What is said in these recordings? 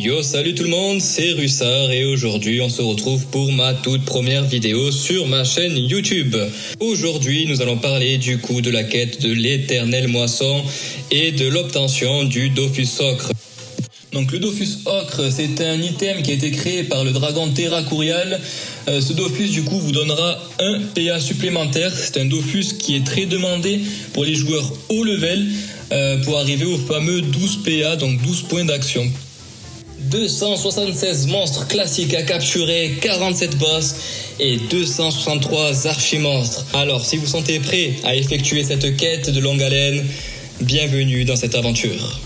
Yo, salut tout le monde, c'est Russard et aujourd'hui on se retrouve pour ma toute première vidéo sur ma chaîne YouTube. Aujourd'hui nous allons parler du coup de la quête de l'éternelle moisson et de l'obtention du Dofus Ocre. Donc le Dofus Ocre, c'est un item qui a été créé par le dragon Terracurial. Ce Dofus du coup vous donnera un PA supplémentaire. C'est un Dofus qui est très demandé pour les joueurs haut level pour arriver au fameux 12 PA, donc 12 points d'action. 276 monstres classiques à capturer, 47 boss et 263 archimonstres. Alors si vous sentez prêt à effectuer cette quête de longue haleine, bienvenue dans cette aventure.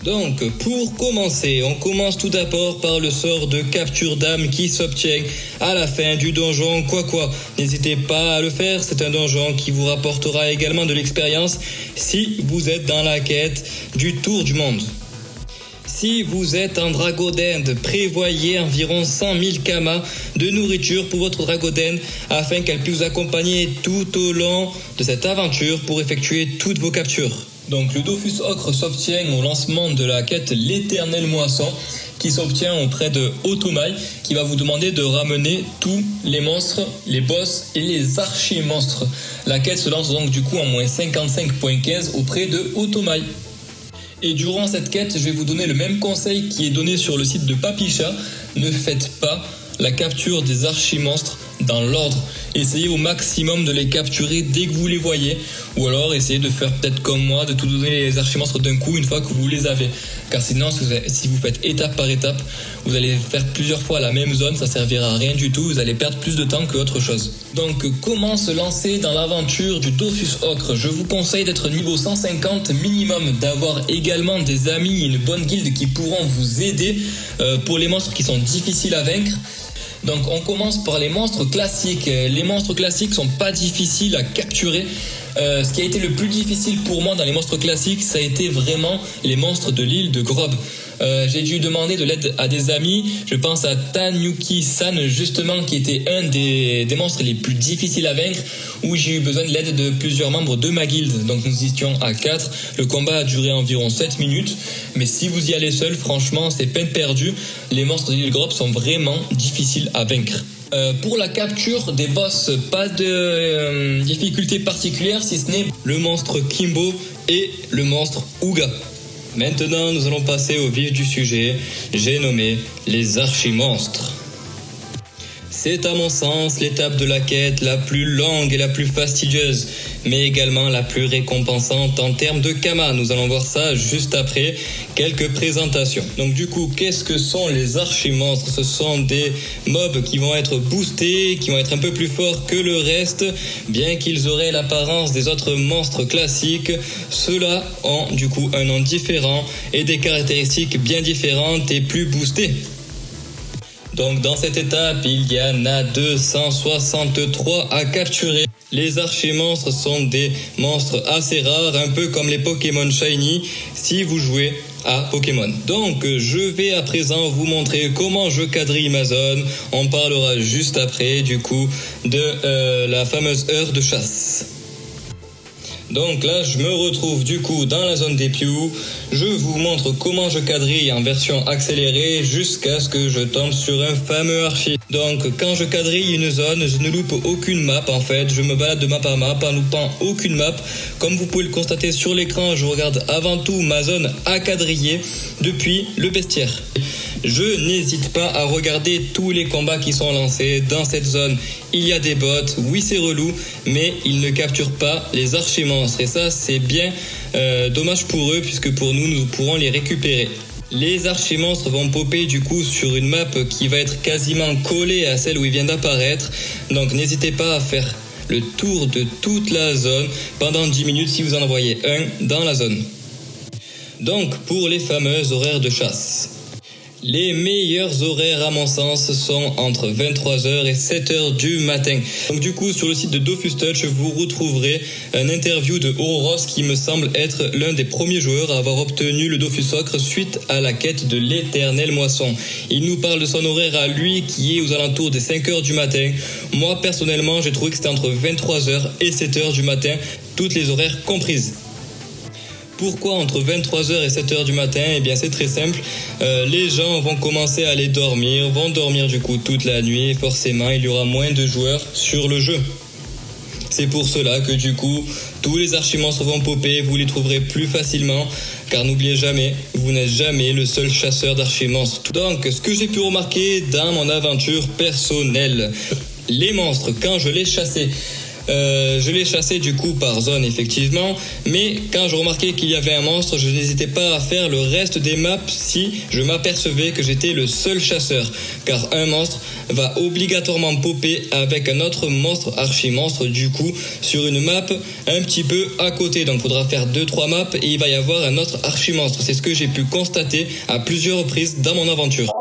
Donc pour commencer, on commence tout d'abord par le sort de capture d'âme qui s'obtient à la fin du donjon quoi. N'hésitez pas à le faire, c'est un donjon qui vous rapportera également de l'expérience si vous êtes dans la quête du tour du monde. Si vous êtes un dragodend, prévoyez environ 100 000 kamas de nourriture pour votre dragodend afin qu'elle puisse vous accompagner tout au long de cette aventure pour effectuer toutes vos captures. Donc le Dofus Ocre s'obtient au lancement de la quête l'éternelle moisson qui s'obtient auprès de Otomai qui va vous demander de ramener tous les monstres, les boss et les archimonstres. La quête se lance donc du coup en moins 55.15 auprès de Otomai. Et durant cette quête, je vais vous donner le même conseil qui est donné sur le site de Papicha. Ne faites pas la capture des archimonstres dans l'ordre. Essayez au maximum de les capturer dès que vous les voyez. Ou alors essayez de faire peut-être comme moi, de tout donner les archimonstres d'un coup une fois que vous les avez. Car sinon, si vous faites étape par étape, vous allez faire plusieurs fois la même zone, ça servira à rien du tout, vous allez perdre plus de temps que autre chose. Donc comment se lancer dans l'aventure du Dofus Ocre? Je vous conseille d'être niveau 150 minimum, d'avoir également des amis et une bonne guilde qui pourront vous aider pour les monstres qui sont difficiles à vaincre. Donc on commence par les monstres classiques. Les monstres classiques sont pas difficiles à capturer. Ce qui a été le plus difficile pour moi dans les monstres classiques, ça a été vraiment les monstres de l'île de Grob. J'ai dû demander de l'aide à des amis. Je pense à Tanyuki-san justement, qui était un des monstres les plus difficiles à vaincre, où j'ai eu besoin de l'aide de plusieurs membres de ma guilde. Donc nous étions à 4. Le combat a duré environ 7 minutes. Mais si vous y allez seul, franchement, c'est peine perdue. Les monstres de l'île de Grob sont vraiment difficiles à vaincre. Pour la capture des boss, pas de difficulté particulière si ce n'est le monstre Kimbo et le monstre Uga. Maintenant, nous allons passer au vif du sujet. J'ai nommé les archimonstres. C'est à mon sens l'étape de la quête la plus longue et la plus fastidieuse, mais également la plus récompensante en termes de kamas. Nous allons voir ça juste après quelques présentations. Donc du coup, qu'est-ce que sont les archimonstres? Ce sont des mobs qui vont être boostés, qui vont être un peu plus forts que le reste, bien qu'ils auraient l'apparence des autres monstres classiques. Ceux-là ont du coup un nom différent et des caractéristiques bien différentes et plus boostées. Donc dans cette étape, il y en a 263 à capturer. Les archimonstres sont des monstres assez rares, un peu comme les Pokémon Shiny si vous jouez à Pokémon. Donc je vais à présent vous montrer comment je quadrille ma zone. On parlera juste après du coup de la fameuse heure de chasse. Donc là, je me retrouve du coup dans la zone des Pew. Je vous montre comment je quadrille en version accélérée jusqu'à ce que je tombe sur un fameux archi. Donc quand je quadrille une zone, je ne loupe aucune map en fait. Je me balade de map à map en loupant aucune map. Comme vous pouvez le constater sur l'écran, je regarde avant tout ma zone à quadriller depuis le bestiaire. Je n'hésite pas à regarder tous les combats qui sont lancés dans cette zone. Il y a des bots, oui c'est relou, mais ils ne capturent pas les archimonstres. Et ça c'est bien dommage pour eux, puisque pour nous pourrons les récupérer. Les archimonstres vont popper du coup sur une map qui va être quasiment collée à celle où il vient d'apparaître. Donc n'hésitez pas à faire le tour de toute la zone pendant 10 minutes si vous en voyez un dans la zone. Donc pour les fameux horaires de chasse. Les meilleurs horaires à mon sens sont entre 23h et 7h du matin. Donc du coup sur le site de Dofus Touch vous retrouverez une interview de Ouroros qui me semble être l'un des premiers joueurs à avoir obtenu le Dofus Ocre suite à la quête de l'éternelle moisson. Il nous parle de son horaire à lui qui est aux alentours des 5h du matin. Moi personnellement j'ai trouvé que c'était entre 23h et 7h du matin, toutes les horaires comprises. Pourquoi entre 23h et 7h du matin? Eh bien c'est très simple, les gens vont commencer à aller dormir, vont dormir du coup toute la nuit et forcément il y aura moins de joueurs sur le jeu. C'est pour cela que du coup tous les archimonstres vont popper, vous les trouverez plus facilement car n'oubliez jamais, vous n'êtes jamais le seul chasseur d'archimonstres. Donc ce que j'ai pu remarquer dans mon aventure personnelle, les monstres quand je les chassais, je les chassais du coup par zone effectivement, mais quand je remarquais qu'il y avait un monstre, je n'hésitais pas à faire le reste des maps si je m'apercevais que j'étais le seul chasseur, car un monstre va obligatoirement popper avec un autre monstre archi-monstre du coup sur une map un petit peu à côté, donc il faudra faire 2-3 maps et il va y avoir un autre archi-monstre. C'est ce que j'ai pu constater à plusieurs reprises dans mon aventure.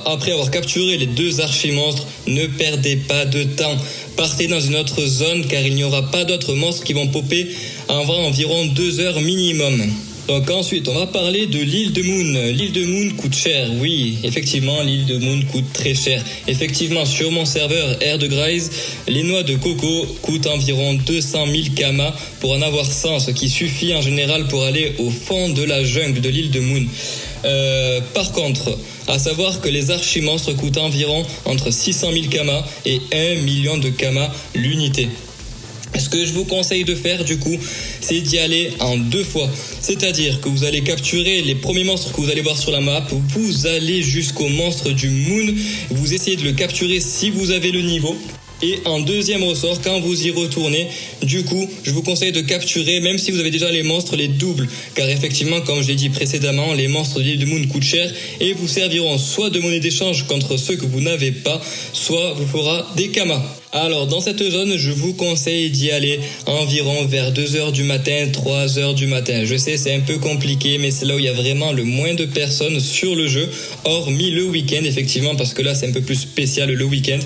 Après avoir capturé les 2 archimonstres, ne perdez pas de temps. Partez dans une autre zone car il n'y aura pas d'autres monstres qui vont popper avant environ 2 heures minimum. Donc ensuite, on va parler de l'île de Moon. L'île de Moon coûte cher, oui, effectivement, l'île de Moon coûte très cher. Effectivement, sur mon serveur Air de Grace, les noix de coco coûtent environ 200 000 kamas pour en avoir 100, ce qui suffit en général pour aller au fond de la jungle de l'île de Moon. Par contre, à savoir que les archimonstres coûtent environ entre 600 000 kamas et 1 million de kamas l'unité. Ce que je vous conseille de faire du coup, c'est d'y aller en 2 fois. C'est-à-dire que vous allez capturer les premiers monstres que vous allez voir sur la map, vous allez jusqu'au monstre du Moon, vous essayez de le capturer si vous avez le niveau. Et en deuxième ressort, quand vous y retournez, du coup, je vous conseille de capturer, même si vous avez déjà les monstres, les doubles. Car effectivement, comme je l'ai dit précédemment, les monstres de l'île de Moon coûtent cher et vous serviront soit de monnaie d'échange contre ceux que vous n'avez pas, soit vous fera des kamas. Alors, dans cette zone, je vous conseille d'y aller environ vers 2h du matin, 3h du matin. Je sais, c'est un peu compliqué, mais c'est là où il y a vraiment le moins de personnes sur le jeu, hormis le week-end, effectivement, parce que là, c'est un peu plus spécial le week-end.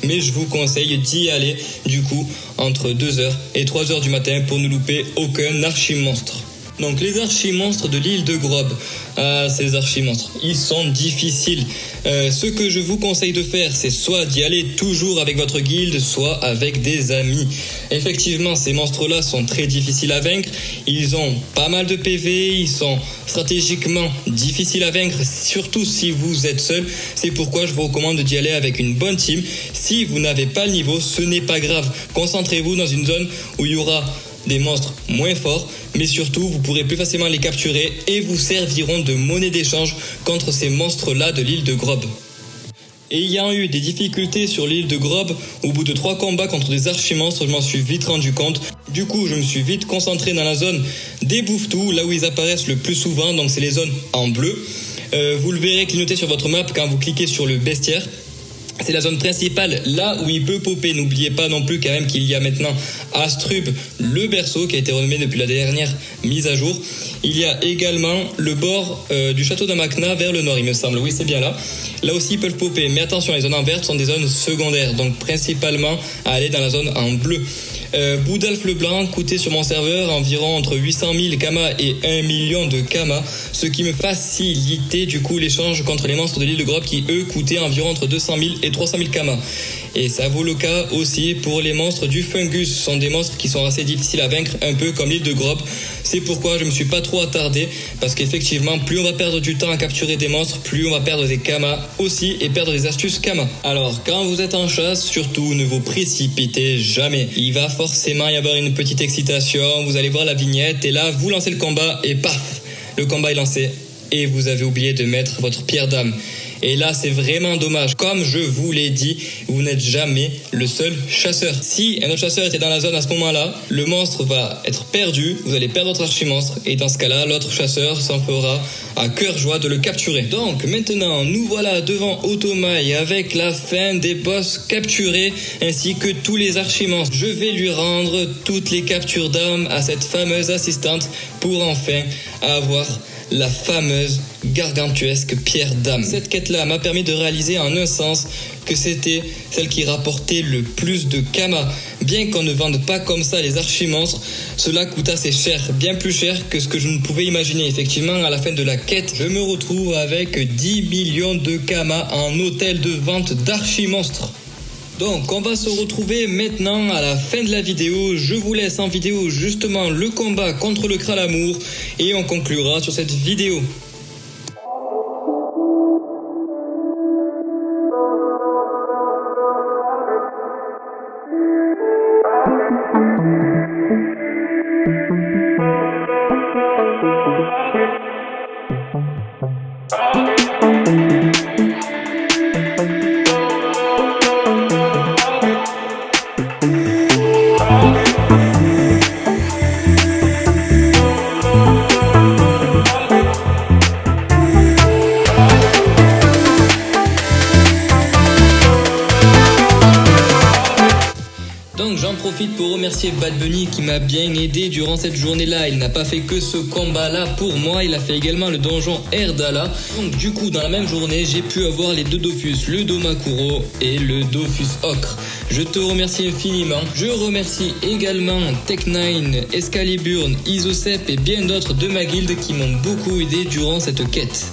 Mais je vous conseille d'y aller, du coup, entre 2h et 3h du matin pour ne louper aucun archimonstre. Donc les archimonstres de l'île de Grob. Ah, ces archimonstres, ils sont difficiles. Ce que je vous conseille de faire, c'est soit d'y aller toujours avec votre guilde, soit avec des amis. Effectivement, ces monstres-là sont très difficiles à vaincre. Ils ont pas mal de PV, ils sont stratégiquement difficiles à vaincre, surtout si vous êtes seul. C'est pourquoi je vous recommande d'y aller avec une bonne team. Si vous n'avez pas le niveau, ce n'est pas grave. Concentrez-vous dans une zone où il y aura des monstres moins forts, mais surtout vous pourrez plus facilement les capturer et vous serviront de monnaie d'échange contre ces monstres-là de l'île de Grob. Ayant eu des difficultés sur l'île de Grob, au bout de 3 combats contre des archimonstres, je m'en suis vite rendu compte. Du coup, je me suis vite concentré dans la zone des bouffetous, là où ils apparaissent le plus souvent, donc c'est les zones en bleu. Vous le verrez clignoter sur votre map quand vous cliquez sur le bestiaire. C'est la zone principale, là où il peut popper. N'oubliez pas non plus quand même qu'il y a maintenant Astrub, le berceau, qui a été renommé depuis la dernière mise à jour. Il y a également le bord du château d'Amakna vers le nord, il me semble. Oui, c'est bien là. Là aussi, ils peuvent popper. Mais attention, les zones en vert sont des zones secondaires. Donc, principalement, à aller dans la zone en bleu. Boudalf le Blanc coûtait sur mon serveur environ entre 800 000 kamas et 1 million de kamas, ce qui me facilitait du coup l'échange contre les monstres de l'île de Grob qui eux coûtaient environ entre 200 000 et 300 000 kamas. Et ça vaut le cas aussi pour les monstres du fungus. Ce sont des monstres qui sont assez difficiles à vaincre, un peu comme l'île de Grob. C'est pourquoi je me suis pas trop attardé, parce qu'effectivement, plus on va perdre du temps à capturer des monstres, plus on va perdre des kamas aussi et perdre des astuces kamas. Alors, quand vous êtes en chasse, surtout ne vous précipitez jamais. Il va forcément y avoir une petite excitation, vous allez voir la vignette et là, vous lancez le combat et paf, le combat est lancé et vous avez oublié de mettre votre pierre d'âme. Et là, c'est vraiment dommage. Comme je vous l'ai dit, vous n'êtes jamais le seul chasseur. Si un autre chasseur était dans la zone à ce moment-là, le monstre va être perdu, vous allez perdre votre archimonstre, et dans ce cas-là, l'autre chasseur s'en fera à cœur joie de le capturer. Donc maintenant, nous voilà devant Otomaï avec la fin des boss capturés, ainsi que tous les archimonstres. Je vais lui rendre toutes les captures d'âme à cette fameuse assistante pour enfin avoir la fameuse gargantuesque pierre d'âme. Cette quête-là m'a permis de réaliser en un sens que c'était celle qui rapportait le plus de kamas. Bien qu'on ne vende pas comme ça les archimonstres, cela coûte assez cher, bien plus cher que ce que je ne pouvais imaginer. Effectivement, à la fin de la quête, je me retrouve avec 10 millions de kamas en hôtel de vente d'archimonstres. Donc on va se retrouver maintenant à la fin de la vidéo. Je vous laisse en vidéo justement le combat contre le Kralamour et on conclura sur cette vidéo. J'en profite pour remercier Bad Bunny qui m'a bien aidé durant cette journée-là. Il n'a pas fait que ce combat-là pour moi, il a fait également le donjon Erdala. Donc du coup, dans la même journée, j'ai pu avoir les deux Dofus, le Domakuro et le Dofus Ocre. Je te remercie infiniment. Je remercie également Tech9, Excaliburn, Isocep et bien d'autres de ma guilde qui m'ont beaucoup aidé durant cette quête.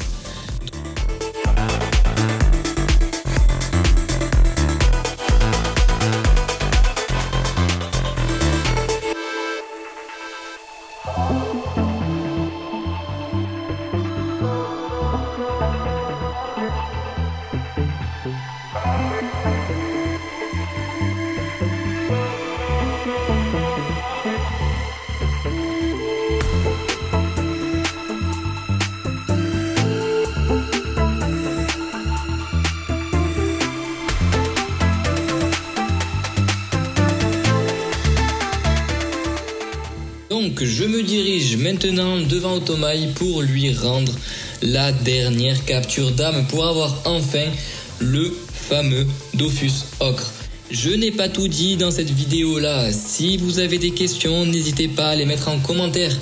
Donc je me dirige maintenant devant Otomaï pour lui rendre la dernière capture d'âme pour avoir enfin le fameux Dofus Ocre. Je n'ai pas tout dit dans cette vidéo là. Si vous avez des questions, n'hésitez pas à les mettre en commentaire.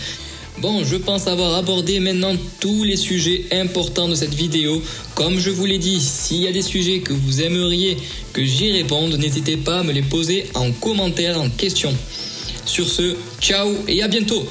Bon, je pense avoir abordé maintenant tous les sujets importants de cette vidéo. Comme je vous l'ai dit, s'il y a des sujets que vous aimeriez que j'y réponde, n'hésitez pas à me les poser en commentaire, en question. Sur ce, ciao et à bientôt!